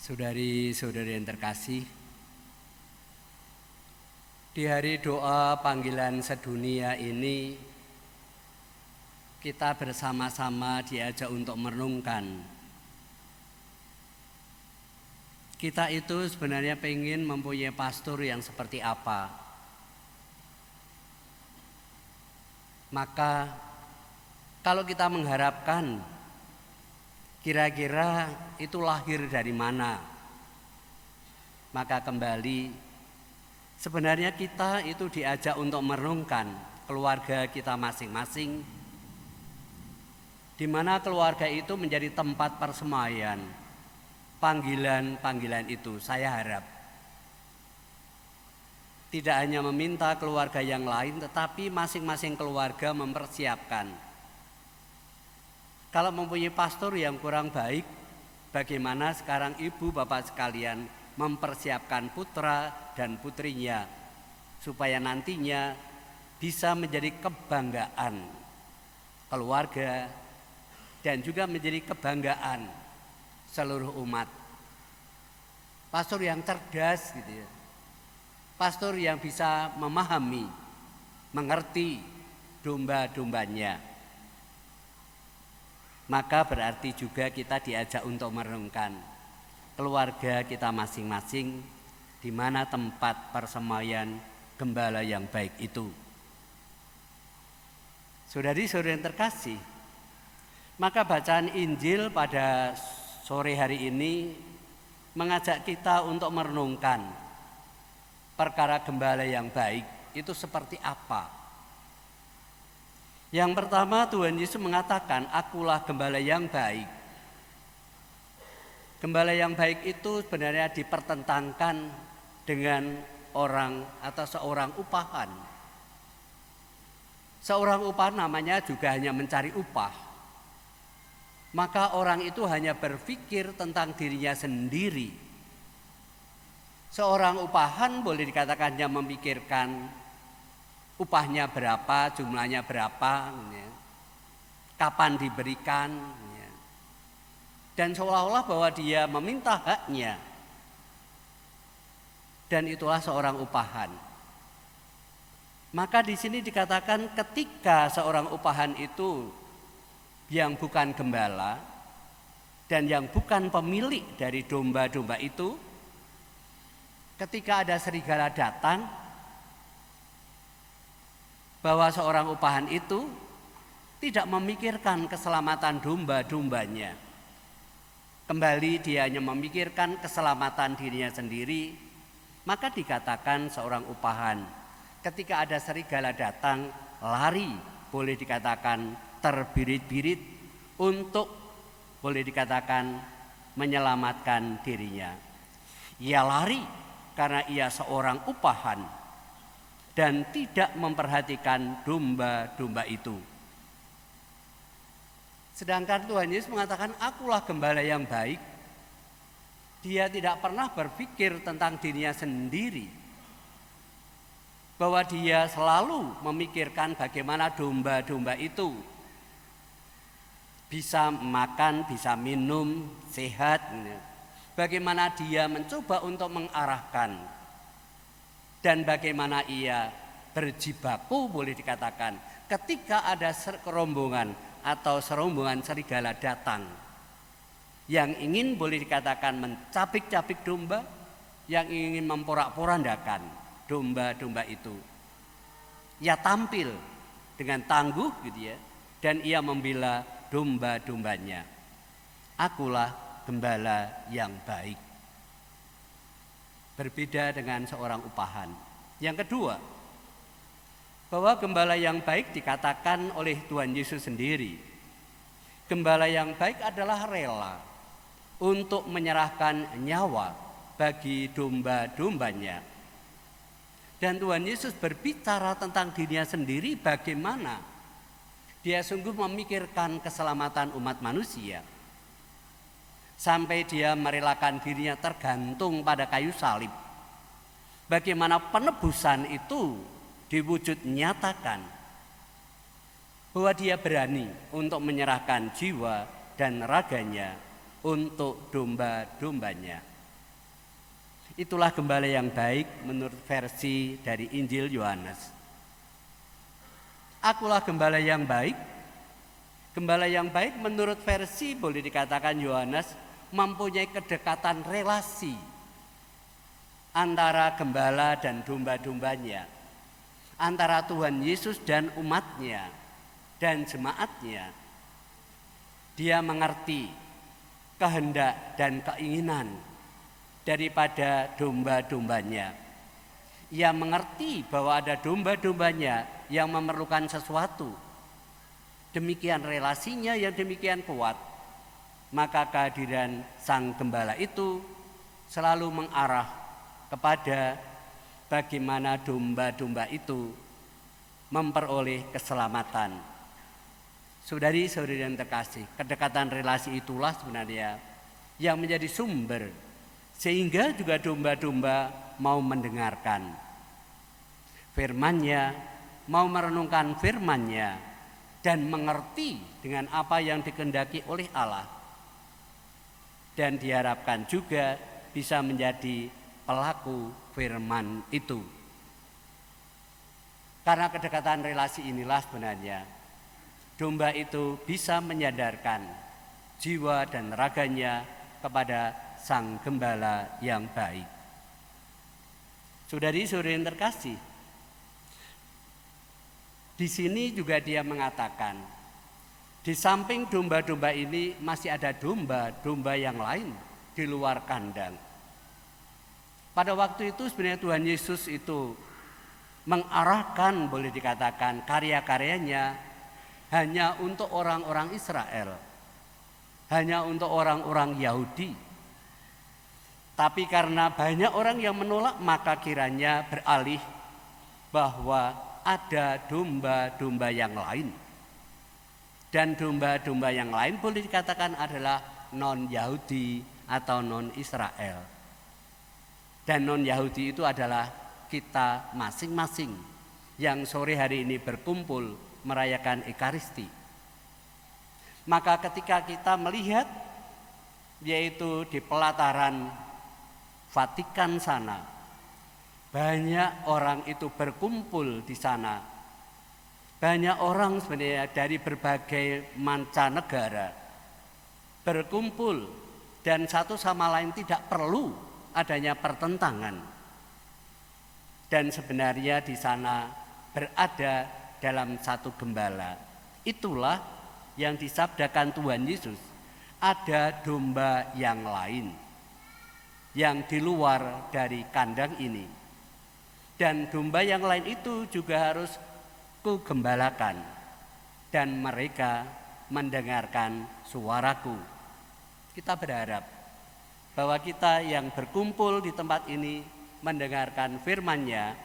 Saudari-saudari yang terkasih, di hari doa panggilan sedunia ini kita bersama-sama diajak untuk merenungkan. Kita itu sebenarnya pengen mempunyai pastor yang seperti apa. Maka kalau kita mengharapkan kira-kira itu lahir dari mana, maka kembali sebenarnya kita itu diajak untuk merenungkan keluarga kita masing-masing, di mana keluarga itu menjadi tempat persemaian panggilan-panggilan itu. Saya harap tidak hanya meminta keluarga yang lain, tetapi masing-masing keluarga mempersiapkan. Kalau mempunyai pastor yang kurang baik, bagaimana sekarang ibu bapak sekalian mempersiapkan putra dan putrinya supaya nantinya bisa menjadi kebanggaan keluarga dan juga menjadi kebanggaan seluruh umat. Pastor yang cerdas gitu ya. Pastor yang bisa memahami, mengerti domba-dombanya. Maka berarti juga kita diajak untuk merenungkan keluarga kita masing-masing, di mana tempat persemaian gembala yang baik itu. Saudari-saudari yang terkasih, maka bacaan Injil pada sore hari ini mengajak kita untuk merenungkan perkara gembala yang baik itu seperti apa. Yang pertama, Tuhan Yesus mengatakan, "Akulah gembala yang baik." Gembala yang baik itu sebenarnya dipertentangkan dengan orang atau seorang upahan. Seorang upahan namanya juga hanya mencari upah. Maka orang itu hanya berpikir tentang dirinya sendiri. Seorang upahan boleh dikatakan hanya memikirkan upahnya berapa, jumlahnya berapa, kapan diberikan, dan seolah-olah bahwa dia meminta haknya. Dan itulah seorang upahan. Maka di sini dikatakan ketika seorang upahan itu yang bukan gembala dan yang bukan pemilik dari domba-domba itu, ketika ada serigala datang, bahwa seorang upahan itu tidak memikirkan keselamatan domba-dombanya. Kembali dia hanya memikirkan keselamatan dirinya sendiri. Maka dikatakan seorang upahan ketika ada serigala datang, lari, boleh dikatakan terbirit-birit untuk boleh dikatakan menyelamatkan dirinya. Ia lari karena ia seorang upahan dan tidak memperhatikan domba-domba itu. Sedangkan Tuhan Yesus mengatakan, "Akulah gembala yang baik." Dia tidak pernah berpikir tentang dirinya sendiri, bahwa dia selalu memikirkan bagaimana domba-domba itu bisa makan, bisa minum, sehat. Bagaimana dia mencoba untuk mengarahkan, dan bagaimana ia berjibaku boleh dikatakan ketika ada rombongan atau serombongan serigala datang yang ingin boleh dikatakan mencapik-capik domba, yang ingin memporak-porandakan domba-domba itu. Ia tampil dengan tangguh gitu ya, dan ia membela domba-dombanya. "Akulah gembala yang baik." Berbeda dengan seorang upahan. Yang kedua, bahwa gembala yang baik dikatakan oleh Tuhan Yesus sendiri. Gembala yang baik adalah rela untuk menyerahkan nyawa bagi domba-dombanya. Dan Tuhan Yesus berbicara tentang dirinya sendiri, bagaimana dia sungguh memikirkan keselamatan umat manusia. Sampai dia merelakan dirinya tergantung pada kayu salib. Bagaimana penebusan itu diwujud nyatakan, bahwa dia berani untuk menyerahkan jiwa dan raganya untuk domba-dombanya. Itulah gembala yang baik menurut versi dari Injil Yohanes. Akulah gembala yang baik. Gembala yang baik menurut versi boleh dikatakan Yohanes mempunyai kedekatan relasi antara gembala dan domba-dombanya, antara Tuhan Yesus dan umatnya dan jemaatnya. Dia mengerti kehendak dan keinginan daripada domba-dombanya. Ia mengerti bahwa ada domba-dombanya yang memerlukan sesuatu. Demikian relasinya yang demikian kuat, maka kehadiran sang gembala itu selalu mengarah kepada bagaimana domba-domba itu memperoleh keselamatan. Saudari-saudari yang terkasih, kedekatan relasi itulah sebenarnya yang menjadi sumber sehingga juga domba-domba mau mendengarkan firman-Nya, mau merenungkan firman-Nya, dan mengerti dengan apa yang dikehendaki oleh Allah. Dan diharapkan juga bisa menjadi pelaku firman itu. Karena kedekatan relasi inilah sebenarnya domba itu bisa menyadarkan jiwa dan raganya kepada sang gembala yang baik. Saudari-saudari yang terkasih, di sini juga dia mengatakan, di samping domba-domba ini masih ada domba-domba yang lain di luar kandang. Pada waktu itu sebenarnya Tuhan Yesus itu mengarahkan, boleh dikatakan, karya-karyanya hanya untuk orang-orang Israel, hanya untuk orang-orang Yahudi. Tapi karena banyak orang yang menolak, maka kiranya beralih bahwa ada domba-domba yang lain. Dan domba-domba yang lain boleh dikatakan adalah non-Yahudi atau non-Israel. Dan non-Yahudi itu adalah kita masing-masing yang sore hari ini berkumpul merayakan Ekaristi. Maka ketika kita melihat, yaitu di pelataran Vatikan sana, banyak orang itu berkumpul di sana. Banyak orang sebenarnya dari berbagai mancanegara berkumpul dan satu sama lain tidak perlu adanya pertentangan. Dan sebenarnya di sana berada dalam satu gembala. Itulah yang disabdakan Tuhan Yesus. Ada domba yang lain yang di luar dari kandang ini. Dan domba yang lain itu juga harus kugembalakan, dan mereka mendengarkan suaraku. Kita berharap bahwa kita yang berkumpul di tempat ini mendengarkan firman-Nya,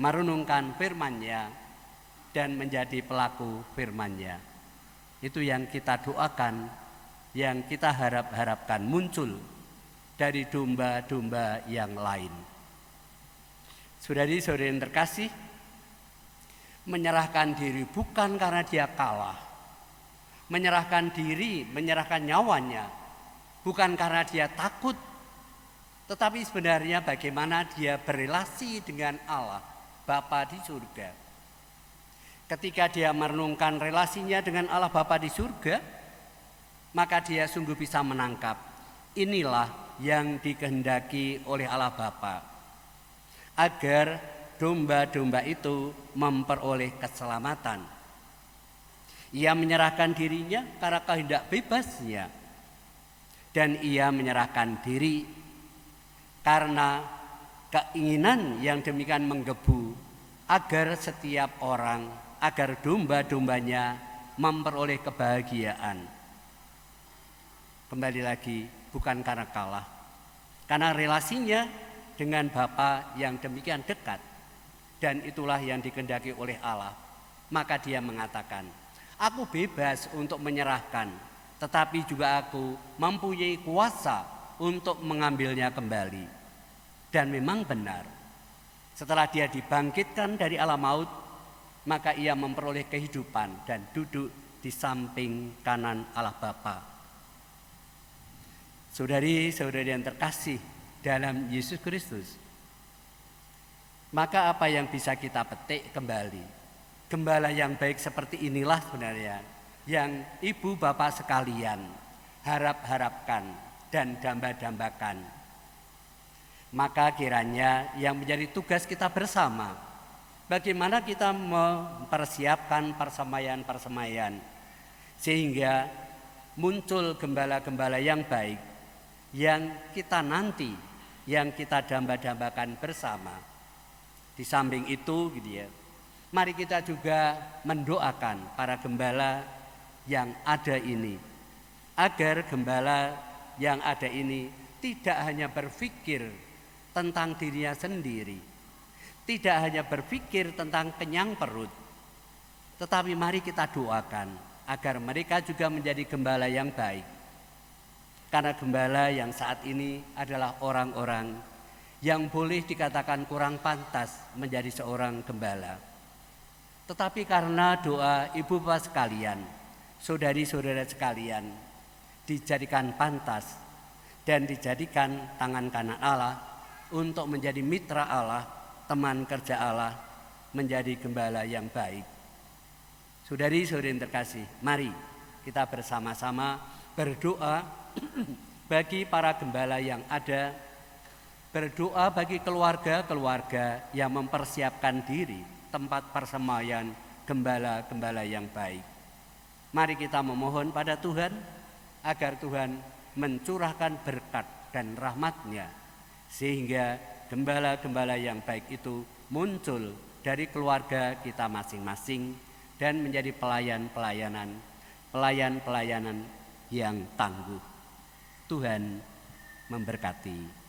merenungkan firman-Nya, dan menjadi pelaku firman-Nya. Itu yang kita doakan, yang kita harapkan muncul dari domba-domba yang lain. Saudari-saudari yang terkasih, menyerahkan diri bukan karena dia kalah. Menyerahkan diri, menyerahkan nyawanya bukan karena dia takut, tetapi sebenarnya bagaimana dia berelasi dengan Allah, Bapa di surga. Ketika dia merenungkan relasinya dengan Allah Bapa di surga, maka dia sungguh bisa menangkap inilah yang dikehendaki oleh Allah Bapa, agar domba-domba itu memperoleh keselamatan. Ia menyerahkan dirinya karena kehendak bebasnya, dan ia menyerahkan diri karena keinginan yang demikian menggebu agar setiap orang, agar domba-dombanya memperoleh kebahagiaan. Kembali lagi, bukan karena kalah, karena relasinya dengan Bapa yang demikian dekat, dan itulah yang dikehendaki oleh Allah. Maka dia mengatakan, aku bebas untuk menyerahkan, tetapi juga aku mempunyai kuasa untuk mengambilnya kembali. Dan memang benar, setelah dia dibangkitkan dari alam maut, maka ia memperoleh kehidupan dan duduk di samping kanan Allah Bapa. Saudari-saudari yang terkasih, dalam Yesus Kristus. Maka apa yang bisa kita petik kembali? Gembala yang baik seperti inilah sebenarnya yang ibu bapak sekalian harap-harapkan dan damba-dambakan. Maka kiranya yang menjadi tugas kita bersama, bagaimana kita mempersiapkan persemaian-persemaian sehingga muncul gembala-gembala yang baik yang kita nanti, yang kita damba-dambakan bersama. Di samping itu gitu ya, mari kita juga mendoakan para gembala yang ada ini, agar gembala yang ada ini tidak hanya berpikir tentang dirinya sendiri, tidak hanya berpikir tentang kenyang perut, tetapi mari kita doakan agar mereka juga menjadi gembala yang baik. Karena gembala yang saat ini adalah orang-orang yang boleh dikatakan kurang pantas menjadi seorang gembala. Tetapi karena doa ibu bapak sekalian, saudari-saudara sekalian, dijadikan pantas dan dijadikan tangan kanan Allah untuk menjadi mitra Allah, teman kerja Allah, menjadi gembala yang baik. Saudari-saudari yang terkasih, mari kita bersama-sama berdoa bagi para gembala yang ada, berdoa bagi keluarga-keluarga yang mempersiapkan diri tempat persemaian gembala-gembala yang baik. Mari kita memohon pada Tuhan agar Tuhan mencurahkan berkat dan rahmat-Nya sehingga gembala-gembala yang baik itu muncul dari keluarga kita masing-masing dan menjadi pelayan-pelayanan yang tangguh. Tuhan memberkati.